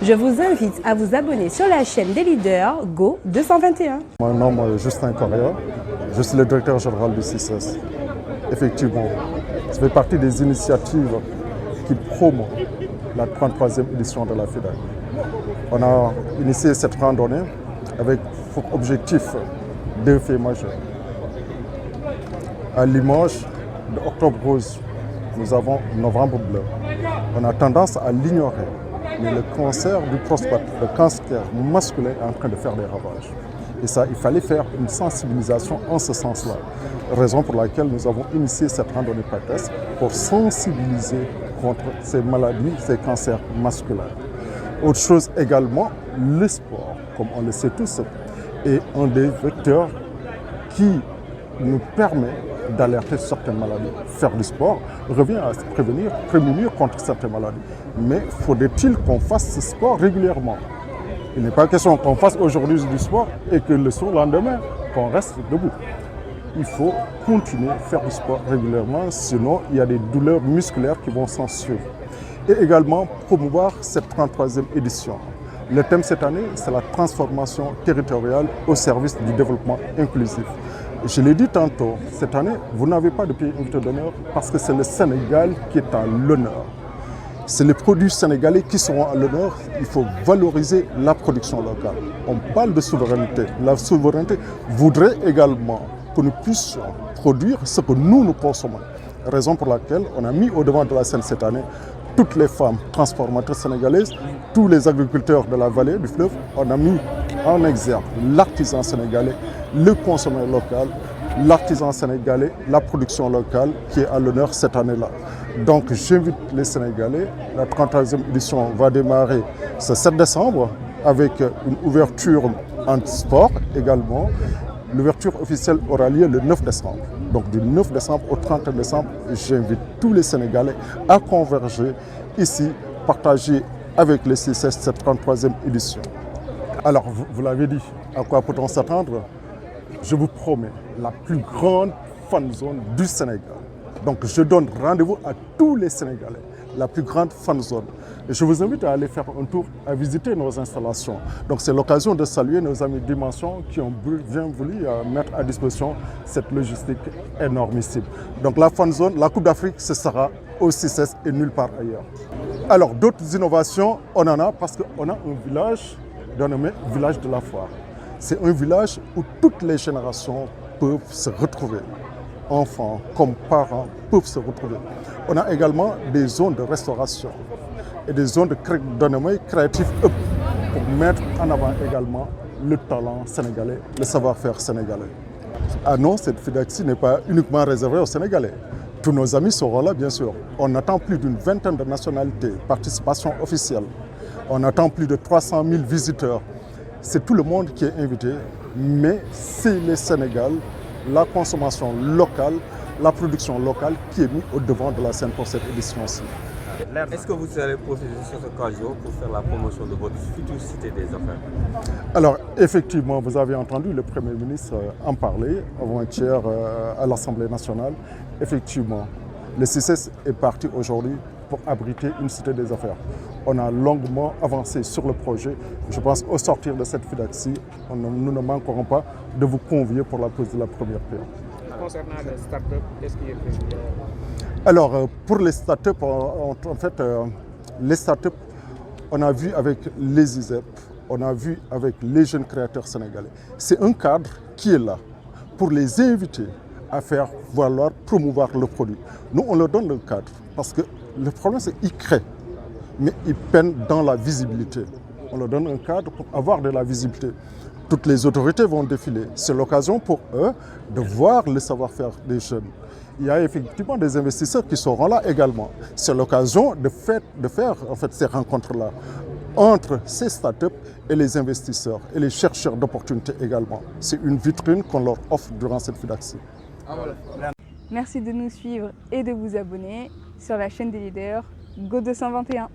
Je vous invite à vous abonner sur la chaîne des leaders Go 221. Mon nom est Justin Correa, je suis le directeur général du CICES. Effectivement, ça fait partie des initiatives qui promeuvent la 33e édition de la FIDAK. On a initié cette randonnée avec pour objectif deux faits majeurs. À Limoges, de Octobre Rose, nous avons Novembre Bleu. On a tendance à l'ignorer, mais le cancer du prostate, le cancer masculin est en train de faire des ravages. Et ça, il fallait faire une sensibilisation en ce sens-là. Raison pour laquelle nous avons initié cette randonnée pédestre pour sensibiliser contre ces maladies, ces cancers masculins. Autre chose également, le sport, comme on le sait tous, est un des vecteurs qui nous permet d'alerter sur certaines maladies. Faire du sport revient à prémunir contre certaines maladies. Mais faudrait-il qu'on fasse ce sport régulièrement? Il n'est pas question qu'on fasse aujourd'hui du sport et que le surlendemain, qu'on reste debout. Il faut continuer à faire du sport régulièrement, sinon il y a des douleurs musculaires qui vont s'en suivre. Et également promouvoir cette 33e édition. Le thème cette année, c'est la transformation territoriale au service du développement inclusif. Je l'ai dit tantôt, cette année, vous n'avez pas de pays invité d'honneur parce que c'est le Sénégal qui est à l'honneur. C'est les produits sénégalais qui seront à l'honneur. Il faut valoriser la production locale. On parle de souveraineté. La souveraineté voudrait également que nous puissions produire ce que nous consommons. Raison pour laquelle on a mis au devant de la scène cette année toutes les femmes transformatrices sénégalaises, tous les agriculteurs de la vallée du fleuve. On a mis en exergue l'artisan sénégalais, le consommateur local, l'artisan sénégalais, la production locale qui est à l'honneur cette année-là. Donc j'invite les Sénégalais, la 33e édition va démarrer ce 7 décembre avec une ouverture en sport également. L'ouverture officielle aura lieu le 9 décembre. Donc du 9 décembre au 31 décembre, j'invite tous les Sénégalais à converger ici, partager avec les CICES cette 33e édition. Alors vous l'avez dit, à quoi peut-on s'attendre? Je vous promets la plus grande fan zone du Sénégal. Donc je donne rendez-vous à tous les Sénégalais, la plus grande fan zone. Et je vous invite à aller faire un tour, à visiter nos installations. Donc c'est l'occasion de saluer nos amis Dimension qui ont bien voulu mettre à disposition cette logistique énormissime. Donc la fan zone, la Coupe d'Afrique, ce sera au CICES et nulle part ailleurs. Alors d'autres innovations, on en a parce qu'on a un village dénommé Village de la Foire. C'est un village où toutes les générations peuvent se retrouver. Enfants comme parents peuvent se retrouver. On a également des zones de restauration et des zones de dénommées Creative Hub pour mettre en avant également le talent sénégalais, le savoir-faire sénégalais. Ah non, cette FIDAK n'est pas uniquement réservée aux Sénégalais. Tous nos amis seront là, bien sûr. On attend plus d'une vingtaine de nationalités, participation officielle. On attend plus de 300 000 visiteurs. C'est tout le monde qui est invité, mais c'est le Sénégal, la consommation locale, la production locale qui est mise au devant de la scène pour cette édition-ci. Est-ce que vous allez profiter de cette occasion pour faire la promotion de votre future cité des affaires? Alors, effectivement, vous avez entendu le Premier ministre en parler avant-hier à l'Assemblée nationale. Effectivement, le CICES est parti aujourd'hui pour abriter une cité des affaires. On a longuement avancé sur le projet. Je pense au sortir de cette FIDAK-ci, nous ne manquerons pas de vous convier pour la pose de la première pierre. Concernant les startups, qu'est-ce qui est prévu? Alors, pour les startups, en fait, les startups, on a vu avec les ISEP, on a vu avec les jeunes créateurs sénégalais. C'est un cadre qui est là pour les inviter à faire valoir, promouvoir le produit. Nous, on leur donne le cadre parce que le problème, c'est qu'ils créent, mais ils peinent dans la visibilité. On leur donne un cadre pour avoir de la visibilité. Toutes les autorités vont défiler. C'est l'occasion pour eux de voir le savoir-faire des jeunes. Il y a effectivement des investisseurs qui seront là également. C'est l'occasion de faire en fait, ces rencontres-là entre ces startups et les investisseurs et les chercheurs d'opportunités également. C'est une vitrine qu'on leur offre durant cette FIDAK-ci. Merci de nous suivre et de vous abonner sur la chaîne des leaders Go 221.